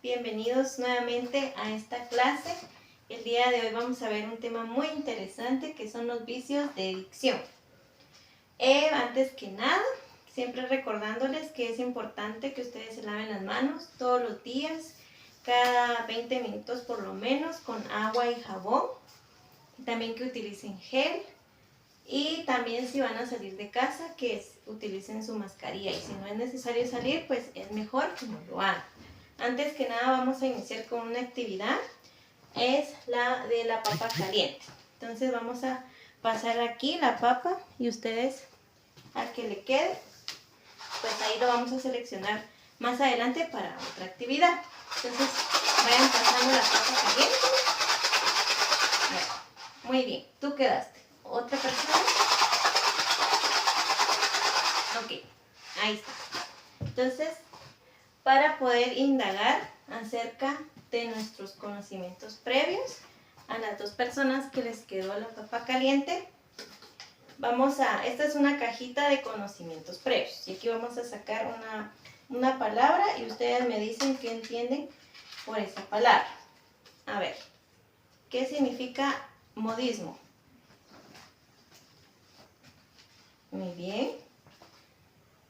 Bienvenidos nuevamente a esta clase. El día de hoy vamos a ver un tema muy interesante que son los vicios de dicción. Antes que nada, siempre recordándoles que es importante que ustedes se laven las manos todos los días, cada 20 minutos por lo menos, con agua y jabón. También que utilicen gel. Y también si van a salir de casa, que utilicen su mascarilla. Y si no es necesario salir, pues es mejor que no lo hagan. Antes que nada vamos a iniciar con una actividad. Es la de la papa caliente. Entonces vamos a pasar aquí la papa y ustedes a que le quede. Pues ahí lo vamos a seleccionar más adelante para otra actividad. Entonces vayan pasando la papa caliente. Muy bien, tú quedaste. ¿Otra persona? Ok, ahí está. Entonces, para poder indagar acerca de nuestros conocimientos previos a las dos personas que les quedó la papa caliente, esta es una cajita de conocimientos previos. Y aquí vamos a sacar una palabra y ustedes me dicen qué entienden por esa palabra. A ver, ¿qué significa modismo? Muy bien.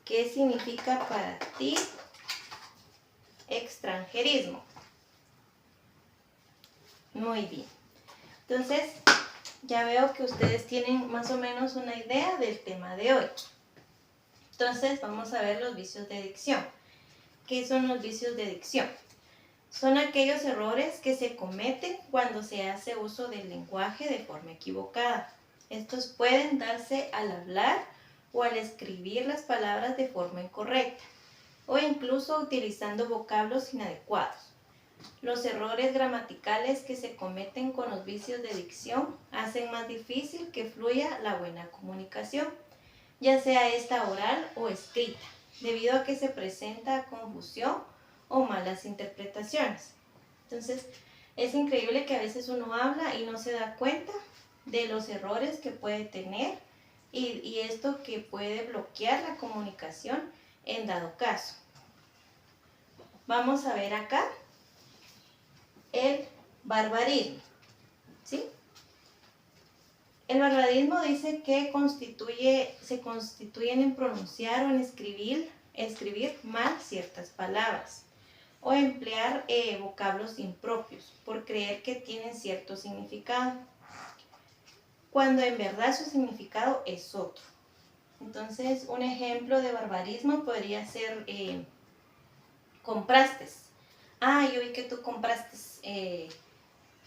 ¿Qué significa para ti extranjerismo? Muy bien. Entonces, ya veo que ustedes tienen más o menos una idea del tema de hoy. Entonces, vamos a ver los vicios de dicción. ¿Qué son los vicios de dicción? Son aquellos errores que se cometen cuando se hace uso del lenguaje de forma equivocada. Estos pueden darse al hablar o al escribir las palabras de forma incorrecta, o incluso utilizando vocablos inadecuados. Los errores gramaticales que se cometen con los vicios de dicción hacen más difícil que fluya la buena comunicación, ya sea esta oral o escrita, debido a que se presenta confusión o malas interpretaciones. Entonces, es increíble que a veces uno habla y no se da cuenta de los errores que puede tener y esto que puede bloquear la comunicación en dado caso. Vamos a ver acá el barbarismo, ¿sí? El barbarismo dice que se constituyen en pronunciar o en escribir mal ciertas palabras o emplear vocablos impropios por creer que tienen cierto significado, cuando en verdad su significado es otro. Entonces, un ejemplo de barbarismo podría ser compraste. Yo vi que tú compraste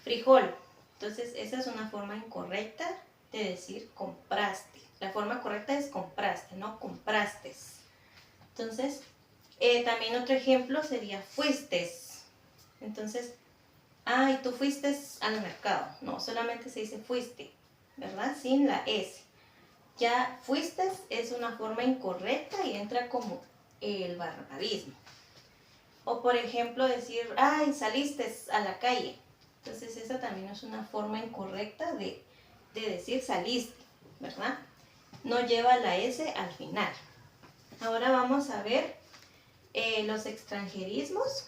frijol. Entonces, esa es una forma incorrecta de decir compraste. La forma correcta es compraste, no compraste. Entonces, también otro ejemplo sería fuiste. Entonces, y tú fuiste al mercado. No, solamente se dice fuiste, ¿verdad? Sin la S. Ya fuiste es una forma incorrecta y entra como el barbarismo. O por ejemplo decir, saliste a la calle. Entonces esa también es una forma incorrecta de decir saliste, ¿verdad? No lleva la S al final. Ahora vamos a ver los extranjerismos.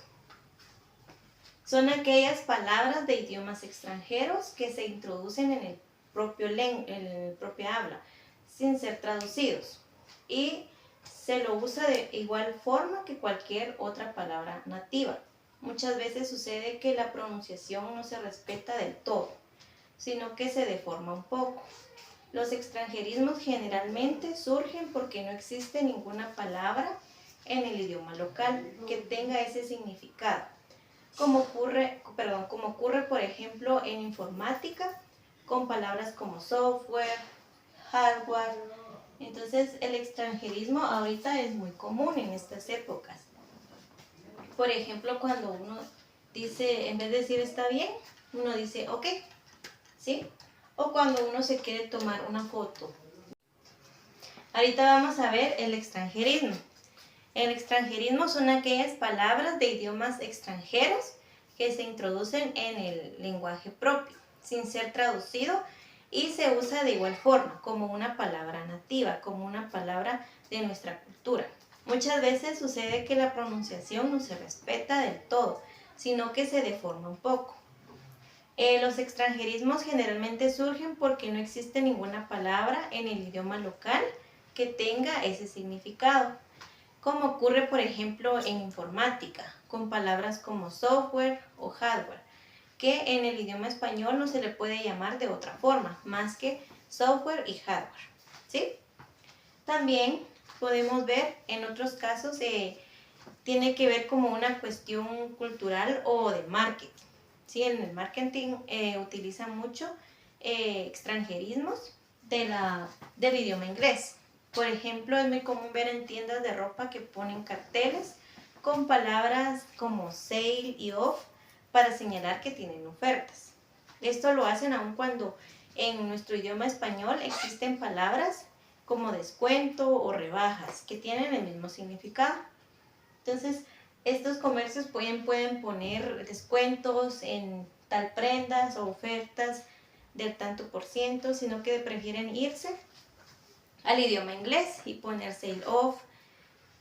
Son aquellas palabras de idiomas extranjeros que se introducen en el propio habla, sin ser traducidos. Y se lo usa de igual forma que cualquier otra palabra nativa. Muchas veces sucede que la pronunciación no se respeta del todo, sino que se deforma un poco. Los extranjerismos generalmente surgen porque no existe ninguna palabra en el idioma local que tenga ese significado, como ocurre por ejemplo en informática, con palabras como software, hardware. Entonces el extranjerismo ahorita es muy común en estas épocas. Por ejemplo, cuando uno dice, en vez de decir está bien, uno dice ok, ¿sí? O cuando uno se quiere tomar una foto. Ahorita vamos a ver el extranjerismo. El extranjerismo son aquellas palabras de idiomas extranjeros que se introducen en el lenguaje propio, sin ser traducido, y se usa de igual forma, como una palabra nativa, como una palabra de nuestra cultura. Muchas veces sucede que la pronunciación no se respeta del todo, sino que se deforma un poco. Los extranjerismos generalmente surgen porque no existe ninguna palabra en el idioma local que tenga ese significado, como ocurre por ejemplo en informática, con palabras como software o hardware, que en el idioma español no se le puede llamar de otra forma, más que software y hardware, ¿sí? También podemos ver en otros casos, tiene que ver como una cuestión cultural o de marketing. ¿Sí? En el marketing utilizan mucho extranjerismos del idioma inglés. Por ejemplo, es muy común ver en tiendas de ropa que ponen carteles con palabras como sale y off para señalar que tienen ofertas. Esto lo hacen aun cuando en nuestro idioma español existen palabras como descuento o rebajas que tienen el mismo significado. Entonces, estos comercios pueden poner descuentos en tal prendas o ofertas del tanto por ciento, sino que prefieren irse al idioma inglés y poner sale off.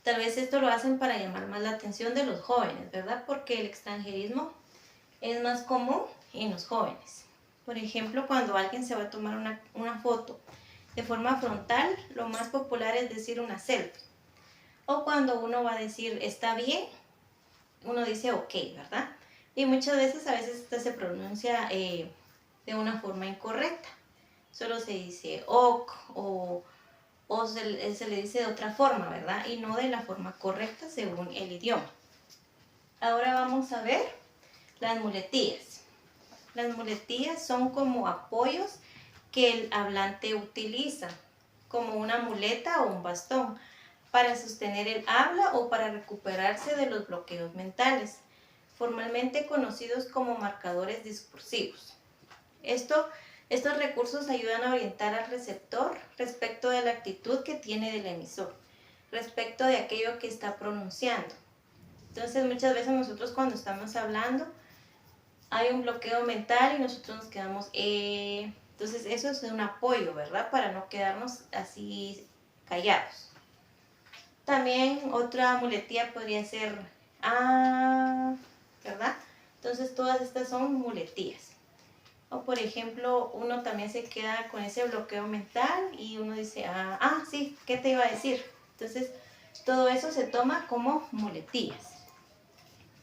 Tal vez esto lo hacen para llamar más la atención de los jóvenes, ¿verdad? Porque el extranjerismo es más común en los jóvenes. Por ejemplo, cuando alguien se va a tomar una foto de forma frontal, lo más popular es decir una selfie. O cuando uno va a decir está bien, uno dice ok, ¿verdad? Y muchas veces, a veces esta se pronuncia de una forma incorrecta. Solo se dice ok o se le dice de otra forma, ¿verdad? Y no de la forma correcta según el idioma. Ahora vamos a ver las muletillas. Las muletillas son como apoyos que el hablante utiliza, como una muleta o un bastón, para sostener el habla o para recuperarse de los bloqueos mentales, formalmente conocidos como marcadores discursivos. Estos recursos ayudan a orientar al receptor respecto de la actitud que tiene del emisor, respecto de aquello que está pronunciando. Entonces, muchas veces nosotros cuando estamos hablando hay un bloqueo mental y nosotros nos quedamos entonces eso es un apoyo, ¿verdad? Para no quedarnos así callados. También otra muletilla podría ser ¿verdad? Entonces todas estas son muletillas. O por ejemplo, uno también se queda con ese bloqueo mental y uno dice, sí, ¿qué te iba a decir? Entonces todo eso se toma como muletillas.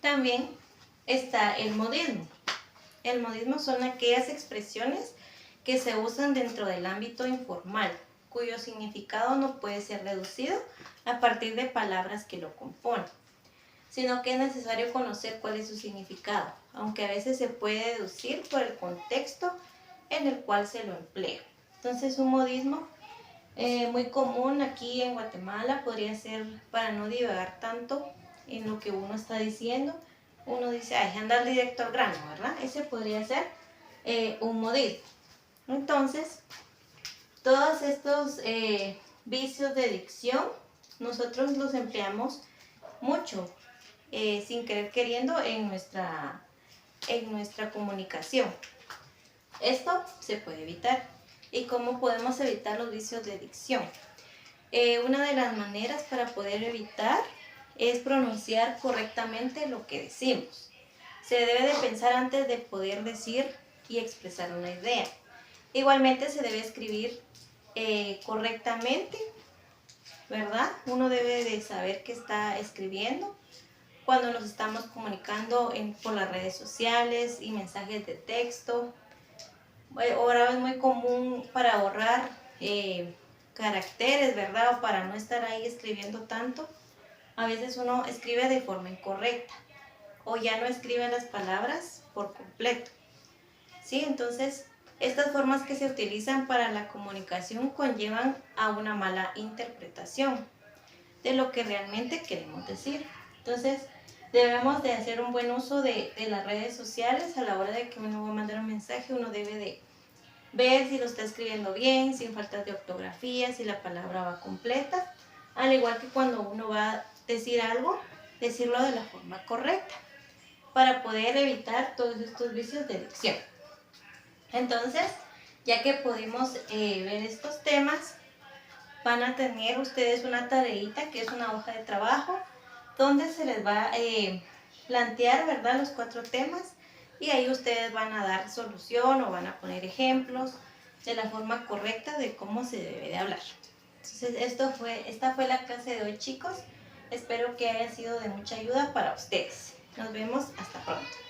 También está el modismo. El modismo son aquellas expresiones que se usan dentro del ámbito informal, cuyo significado no puede ser reducido a partir de palabras que lo componen, sino que es necesario conocer cuál es su significado, aunque a veces se puede deducir por el contexto en el cual se lo emplea. Entonces, un modismo muy común aquí en Guatemala podría ser, para no divagar tanto en lo que uno está diciendo, uno dice, andar directo al grano, ¿verdad? Ese podría ser un modismo. Entonces, todos estos vicios de dicción, nosotros los empleamos mucho, sin querer queriendo, en nuestra comunicación. Esto se puede evitar. ¿Y cómo podemos evitar los vicios de dicción? Una de las maneras para poder evitar es pronunciar correctamente lo que decimos. Se debe de pensar antes de poder decir y expresar una idea. Igualmente se debe escribir correctamente, ¿verdad? Uno debe de saber qué está escribiendo cuando nos estamos comunicando por las redes sociales y mensajes de texto. Ahora es muy común para ahorrar caracteres, ¿verdad? O para no estar ahí escribiendo tanto. A veces uno escribe de forma incorrecta o ya no escribe las palabras por completo. ¿Sí? Entonces, estas formas que se utilizan para la comunicación conllevan a una mala interpretación de lo que realmente queremos decir. Entonces, debemos de hacer un buen uso de las redes sociales. A la hora de que uno va a mandar un mensaje, uno debe de ver si lo está escribiendo bien, sin faltas de ortografía, si la palabra va completa. Al igual que cuando uno va a decir algo, decirlo de la forma correcta, para poder evitar todos estos vicios de dicción. Entonces, ya que pudimos ver estos temas, van a tener ustedes una tareita que es una hoja de trabajo donde se les va plantear, ¿verdad?, los 4 temas y ahí ustedes van a dar solución o van a poner ejemplos de la forma correcta de cómo se debe de hablar. Entonces, esta fue la clase de hoy, chicos. Espero que haya sido de mucha ayuda para ustedes. Nos vemos hasta pronto.